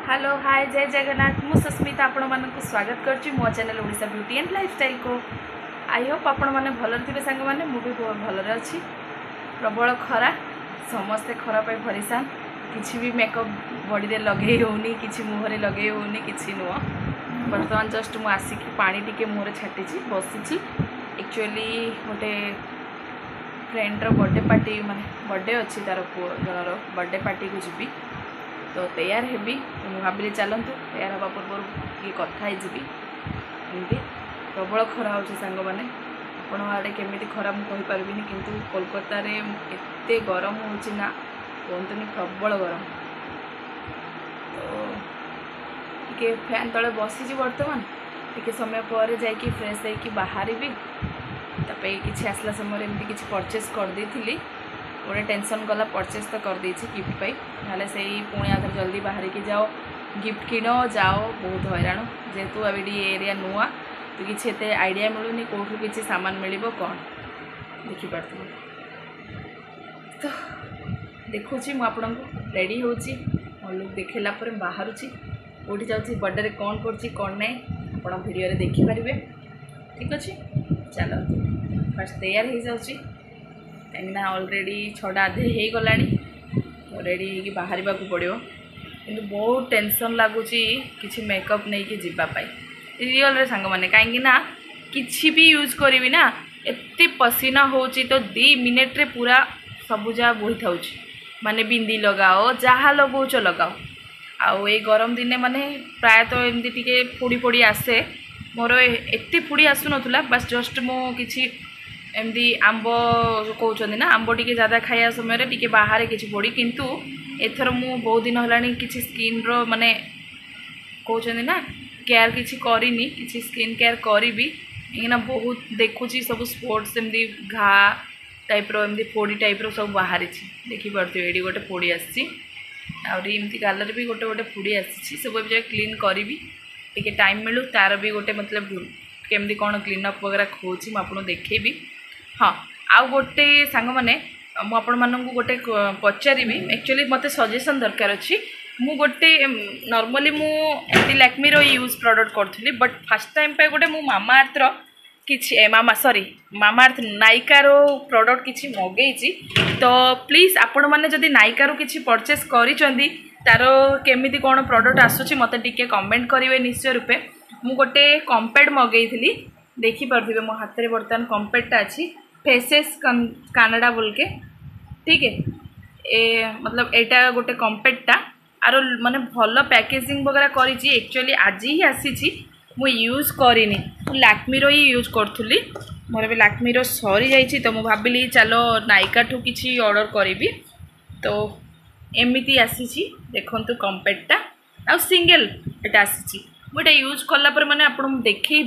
Hello hi जय जगन्नाथ मु सुस्मिता आपण मानक स्वागत करछि मो channel Odisha beauty and lifestyle को। आई होप आपण माने भलर थिबे संग माने मु भी भलर अछि। प्रबल खरा समस्ते खरा पाई परेशान किछि भी मेकअप बॉडी रे लगे होनी किछि मुह रे लगे होनी किछि नुआ। वर्तमान जस्ट मु आसिक पानी टिके मुह रे छाटी छी बसी छी। एक्चुअली गोटे फ्रेंड रो बर्थडे पार्टी माने बर्थडे अछि तार पुओ जनर बर्थडे पार्टी को जिबी तो तैयार हेबी मुझे भाविली चलतु तैयार हवा पूर्व किए कथा जी एमती प्रबल खरा हो सांग मैंने आपण आड़े केमी खरा मुझे किंतु कोलकाता रे एते गरम हो कहतुनि प्रबल गरम तो फैन तले बसी बर्तमान टे समय पर जाकि फ्रेश होकर बाहर कि आसला समय एमती किसी परचेज कर देती गोटे टेंशन गला परचेज तो कर देछि गिफ्ट पाई ना से पुणी आगे जल्दी बाहर की जाओ गिफ्ट किण जाओ बहुत हैरान जेहेतु अभी एरिया नुआ तो किसी एत आइडिया मिलूनी कौटू किसी सामान मिल कौन देखिपार तो देखुची मुझे रेडी हो लुक देखला बाहर कौटी जाऊँगी बर्थडे कौन कौन ना आप भिडियो देखिपारे ठीक अच्छे चलो फास्ट तैयार हो जाऊँगी कहीं ऑलरेडी 6टा आधे हो गला रेडी हो बाहर को पड़ो कि बहुत टेंशन लगुच कि मेकअप नहीं कि जीवाई रियल रे सांग मैंने कहीं किसी भी यूज करी ना एत पसीना हो तो 2 मिनट रे पूरा सबुजा बोही था माने बिंदी लगाओ जहाँ लगाऊच लगाओ आउ ये गरम दिने माने प्रायतः एमती टिके फोड़ी फोड़ी आसे मोर एत फोड़ी आसु ना बस जस्ट मो किसी एमती आंब कहते ना आंब टी ज़्यादा खाया समय टी बाहर किसी पड़ी किंतु एथर मु बहुत दिन है किसी स्किन रो माने कहते ना केयर किसी करिनी किसी स्किन केयर करी कहीं बहुत देखुची सब स्पोर्ट्स एमती घा टाइप रो एमती फोड़ी टाइप रो सब बाहरी देखिपे ये गोटे फोड़ी आमती गालर भी गोटे गोटे फोड़ी आसी सब क्लीन करी टी टाइम मिलू तार भी गोटे मतलब केमती कौन क्लीन अप वगैरह खोची मुझे देखेबी। हाँ आउ गोटे सांग मैंने मुझे गोटे पचारि एक्चुअली मत सजेसन दरकार अच्छी मु गोटे नॉर्मली मुझे लैक्मी रो यूज प्रोडक्ट करी बट फास्ट टाइम पे गोटे मु मामा अर्थर कि मामा अर्थ नायिका रो प्रोडक्ट किसी मगेची तो प्लीज आपण मैंने जदि नायिका रो किसी परचेस करी तार केमिति कौन प्रोडक्ट आसूची मत टिके कमेंट करेंगे निश्चय रूपे मु गोटे कॉम्पैक्ट मगेइथिली देखिपे मो हाथ में बर्तमान कॉम्पैक्टा अच्छी फेसेस कनाडा बोल के ठीक है मतलब एटा गोटे कॉम्पैक्टा आरो माने भल पैकेजिंग वगैरह करी एक्चुअली आज ही आसी मु यूज करिनी लैक्मी रो ही यूज करूली मोर भी लैक्मी रो सरी जाइए तो मुझे भाविली चलो नायिका ठू किसी ऑर्डर करी तो एमती आसी देखु कॉम्पैक्टा आ सिंगल एटा आसी मुझे यूज कलापर मैंने आपको देखी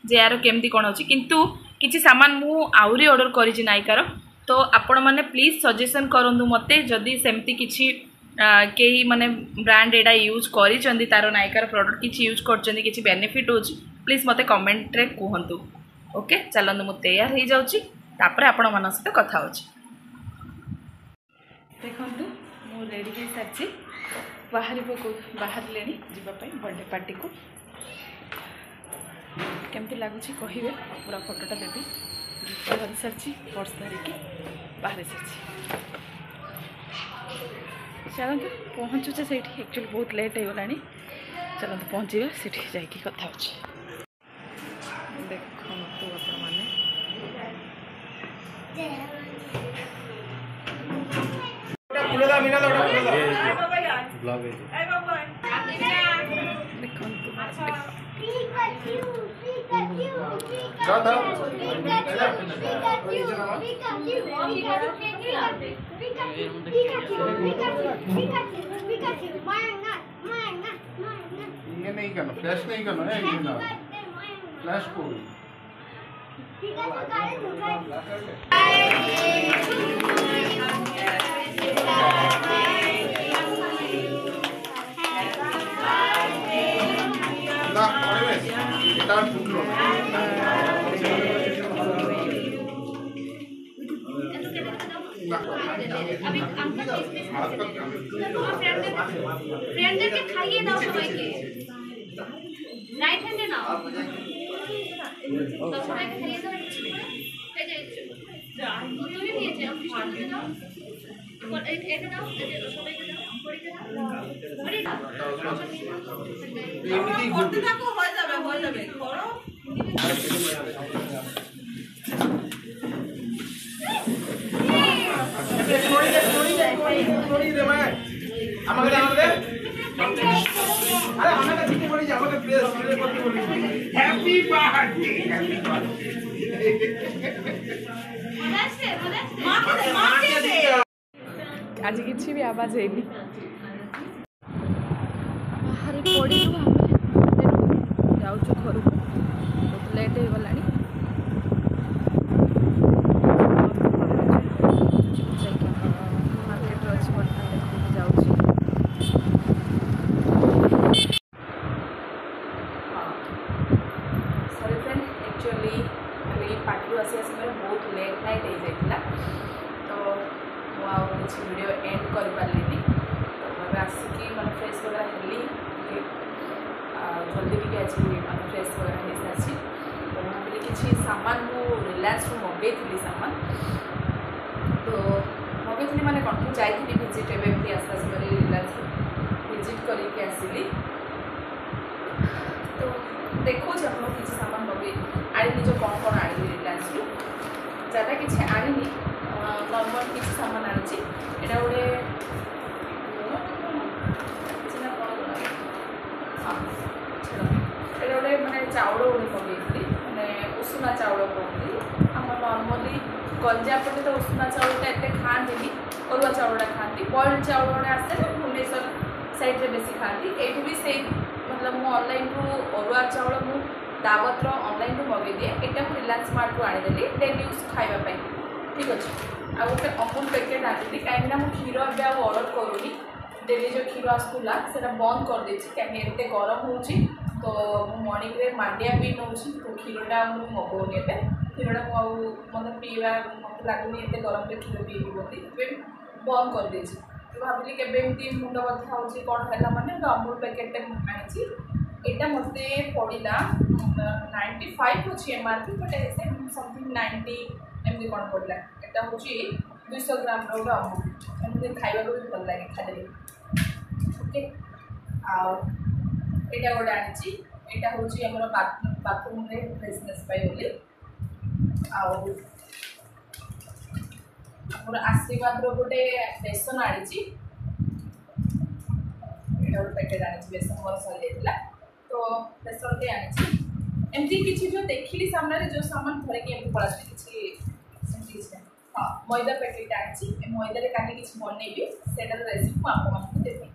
जे यार केमती कौन अच्छी किंतु किसी सामान मु आउरी ऑर्डर करी नायिकार तो आपण मैंने प्लीज सजेसन करूँ मत जदि सेमती किसी कई माने ब्रांड एडा यूज करी तार नायिकार प्रोडक्ट किसी यूज कर किसी बेनिफिट हो प्लीज मत कमेंट रे कहतु ओके चलते मुझे तैयार हो जाऊँगी आपण मान सहित कथा हो देखु मु रेडी हो सारी बाहर बाहर जीवाई बर्थडे पार्टी को केमती लगुच कहे पूरा फोटोटा देवी धरी सारी पर्स धरिकी बाहर सारी चलते पहुँचुचे से एक्चुअली बहुत लेट हो गला चलते पहुँचा से जाकि कथा देखु ये नहीं करना फ्लैश नहीं करना है ये ना फ्लैश को ना এটা ফুটলো ना फ्रेंड के खाइए दाओ সবাইকে রাইট হ্যান্ডে নাও দাও সবাইকে খাইয়ে দাও এই যে তুমি নিয়েছে অফিস থেকে দাও এটা দাও সবাইকে দাও পড়িতে দাও পড়ি দাও করতে থাকো হয়ে যাবে করো आज किसी भी आवाज है बाहर पड़ू जाऊँ घर को बहुत लेट हो गला मार्केट अच्छी बर्तमान देखते जाऊँ सॉरी फ्रेंड एक्चुअली पार्टी आसी समय बहुत लेट नाइट हो जाता तो मुझे वीडियो एंड कर पारे तो मैं आसिकी मैं फ्रेश वगैरह हेली जल्दी भी आज मैं फ्रेश वगैरह हो सारी तो भाविली किसी सामान को रिलायंस मंगई सामान तो मंगई मैंने कौन जाइए भिजिट एवं आसला समय रिलायंस भिजिट करके आसली तो देखो आप किसी सामान मंगई आनी जो कौन कौन आनी रिलायंस रू ज़्यादा किसी आनी नॉर्मल किसी सामान आनी यहाँ गोटे गोटे मैंने चाउल गोटे मंगई मैंने उषुना चाउल कहती आम नॉर्मली गंजा पटे तो उषुना चाउलटा एत खाती अरुआ चाउलटा खाती बॉइल्ड चाउल गोटे आसे ना भुवनेश्वर साइड में बेसी खाती ये भी से मतलब मु ऑनलाइन रु अरुआ चाउल मु दावतर ऑनलाइन रु मंगई दिए यहाँ मुझे रिलायंस मार्ट रु आनीदेली डेली यूज खावाई ठीक अच्छे आ गोटे अमूल पैकेट आनी कहीं क्षीर अब ऑर्डर करूनी डेली जो क्षीर आसूला से बंद कर देती कहीं एत गरम हो तो मॉर्निंग रे मांडिया भी नौ तो क्षीरटा मुझे मगौनी क्षीरटा मतलब पीवा मत लगुनि एत गरम क्षीर पीबी बोली बंद कर देती तो भाविली केमती मुंड बथा हो कौन है मैंने अमूल पैकेट आनी यहाँ मत पड़ा 95 अच्छी एमआरपी बट ऐसे समथिंग 90 एमती कौन पड़ा यहाँ हूँ 200 ग्राम रोड अमूल एमती खावा भी भल लगे खाली ओके आटा गोटे आनी यहाँ हूँ आम बाथरूम फ्रेशनेस बोली आमर आशीर्वाद गोटे बेसन आनी गोटे पैकेट आनी बेसन मोर सरी जाता तो बेसन टे आनी एमती किसी जो देखिली सामने जो सामान धरिकी एमती पड़ा किसी हाँ मैदा पैकेट आनी मैदा कहीं किसी बनईबी से रेसिपी मुझे देवी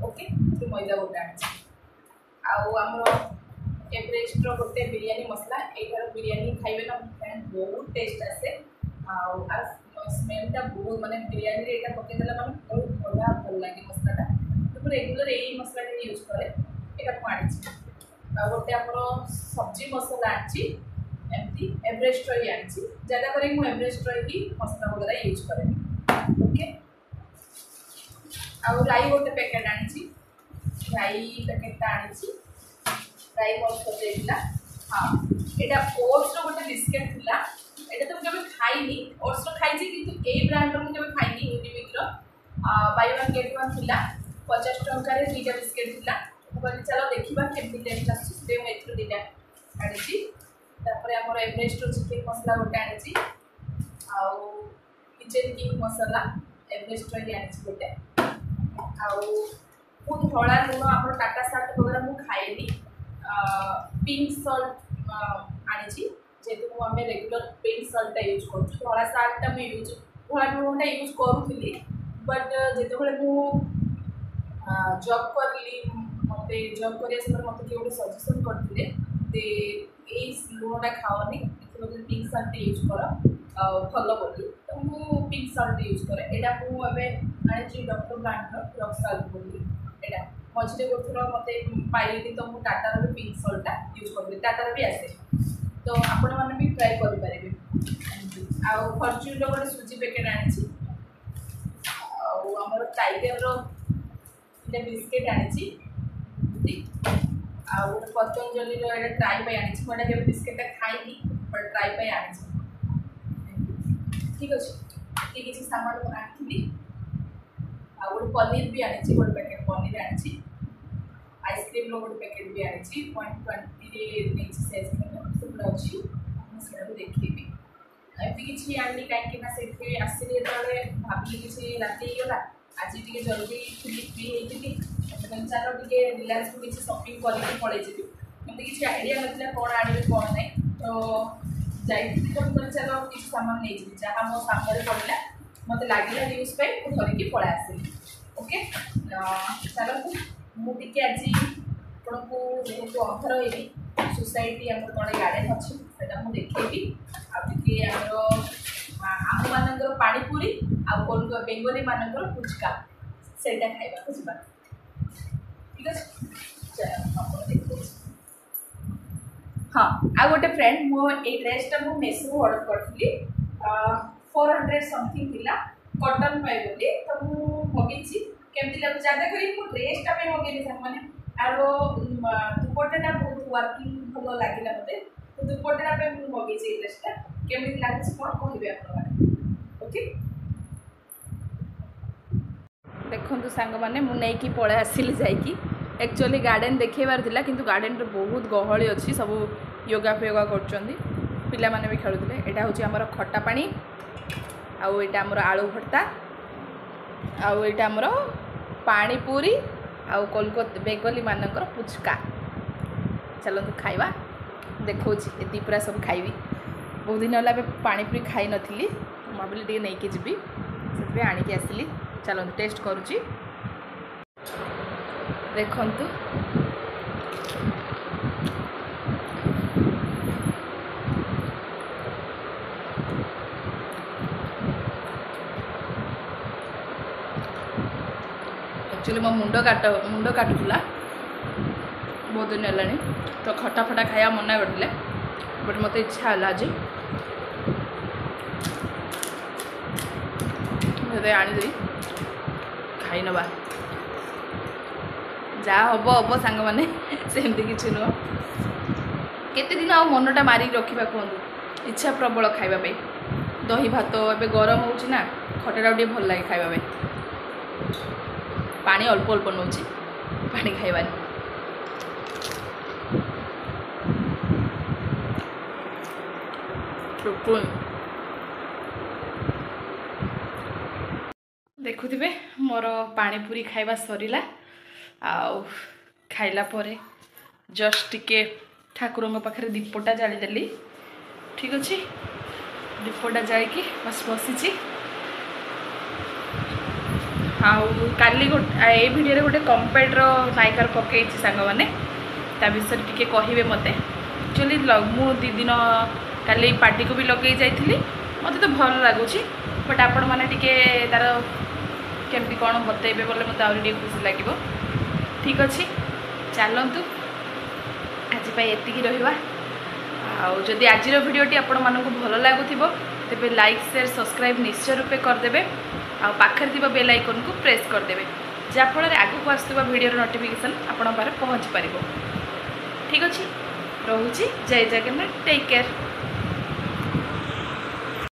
ओके तो मैदा गोटे आनी आमर एवरेस्ट गोटे बिरयानी मसला यार बिरयानी खाइबे ना बहुत टेस्ट आसे स्मेलटा बहुत माने बिरयानी यहाँ पकईदेला मैंने बहुत बढ़िया भल लगे मसलाटा तो मुझे रेगुलर यही मसलाटा यूज करे यहाँ को आनी गोटे आम सब्जी मसला आनी एमती एवरेस्ट ही आनी ज़्यादा कर एवरेस्ट ही मसला वगैरह यूज करे ओके राई गोटे पैकेट आनी राई पैकेटा आनी राई मोर सजाइला हाँ यहाँ ओट्स गोटे बिस्केट थी यहाँ तो मुझे खाइनी ओट्स खाई कि ब्रांड मुझे खाइनी Unibic buy one get one थी 50 टंकार 2टा बिस्केट थी मुझे चलो देखा केमती टेस्ट आसते मुझे 2टा आनी आमर एवरेस्ट चिकेन मसला गोटे आनी किचेन किंग मसला एवरेस्ट ही आनी गोटे धड़ा लुण आम टाटा साल्ट वगैरह मुझे खाएनी पिंक सल्ट आनी जेहेतु मुझे रेगुलर पिंक सल्टा यूज कर धड़ा साल्टा मुझे यूज धड़ा लुणटा यूज करूली बट जिते जॉब करी मत जॉब कर मत किए गोटे सजेसन करते लुणटा खाओनी पिंक सल्ट यूज कर भल बोली तो मुझे पिंक सल्ट यूज करे यहाँ मुझे आनी डॉक्टर ब्रांड रॉक सल्ट बोली यहाँ मझे गोटे थर मत पाइली तो मुझे टाटार भी पिंक सल्टा यूज करी टाटार भी आसे तो आपण मैंने भी ट्राए करेंगे फर्चून गोटे सुजी पैकेट आनी आमर टाइगर बिस्किट आनी आउ पतंजलि ट्राई पे आनी मुझे केवल बिस्किटा खाई बट ट्राई पे आनी ठीक अच्छे ये किसी सामान आनी आउ गोटे पनीर भी आनी गोटे पैकेट पनीर आनी आइसक्रीम गोटे पैकेट भी आनी 120 से आइसक्रीम अच्छी मुझे देखी एमती किसी आनी कहीं आसली जो भाविली किसी राति गला आज टे जल्दी फ्री होती चलो टे रिलायंस को किसी शॉपिंग करके पड़े एमती किसी आइडिया ना कौन आने कौन ना तो जाइए तो चलो किसी सामान नहीं जहाँ मो सामने पड़ा मत लगे न्यूज पे धरिकी पड़ा आसली ओके चलते मुझे आज आपको जेहतु अंधर हो सोसाइटी आम तले गार्डेन अच्छी से देखी आगे आम मानकर पानीपुरी आउ बेंगली मानकर पुचका से खाइबा बुझा ठीक अच्छे देखो हाँ आ गोटे फ्रेंड मो ये ड्रेसटा मु मेसो ऑर्डर करी 400 समथिंग थिला कॉटन पाए बोली तो मु मगेची केमती लागु ज्यादा करी मु ड्रेसटा पे मगेली संग माने आरो दुपट्टाटा बहुत वर्किंग भलो लागिला मते तो दुपट्टा पे मु मगेची ड्रेसटा केमती लागछ कोन कहबे आपन ओके देखंतु संग माने मु नै की पळे आसिली जाईकी एक्चुअली गार्डन देखेबार थिला किंतु गार्डन रे बहुत गहळी अछि सब योगा फेगा करचंदी पिला माने भी खेलुथिले एटा होची हमर खट्टा पानी आउ एटा हमर आलू भर्ता आउ एटा हमर पानी पूरी आउ कोलकाता बेंगली मानकर पुचका चलो तो खाइबा देखो ये पूरा सब खाइबी बहुत दिन है पानी पूरी खाई नी भाविली टे नहीं जी से आणिकी आसली चलो टेस्ट करुच्ची देखंतु एक्चुअली मो मुंड काटुला बहुत दिन है तो खटा फटा खाया मना करते बट मत इच्छा है आज आनी खाई नवा जहाँ हम हम सांग मैंने सेमती किसी नुह केते दिन आ मनटा मारिक रखा कहूँ इच्छा प्रबल खावाई दही भात ए गरम हो खटाटा टे भल लगे खावाई पानी अल्प अल्प नौ पानी खाइबानी देखुथिबे मोर पानीपुरी खाइबा सरीला आउ खाइला परे जस्ट टिके ठाकुरंग पाखरे दीपटा जालीदेली ठीक अच्छे दीपटा जाइकी बस बसी आउ काली गोटे भिडियो गोटे कंपेटर नाइकार पकई सांग मैंने विषय टी कहे मत एक्चुअली मु दी दिन काली पार्टी को भी लगे जाइली मत तो भल लगुच बट आपण मैंने तार केमती कौन बतइबे बोले मत आगे खुशी लगे ठीक अच्छे चलतु आज एति रहा आदि आज भिडियोटी आपण मानक भल लगुव तेज लाइक शेयर सब्सक्राइब निश्चय रूपे करदे आखिर थी बेल आइकन को प्रेस करदे जहाँफल आगू आसुवा भिडियो नोटिफिकेशन आपण पारे पहुँच पार ठीक अच्छे रोची जय जगन्नाथ टेक केयर।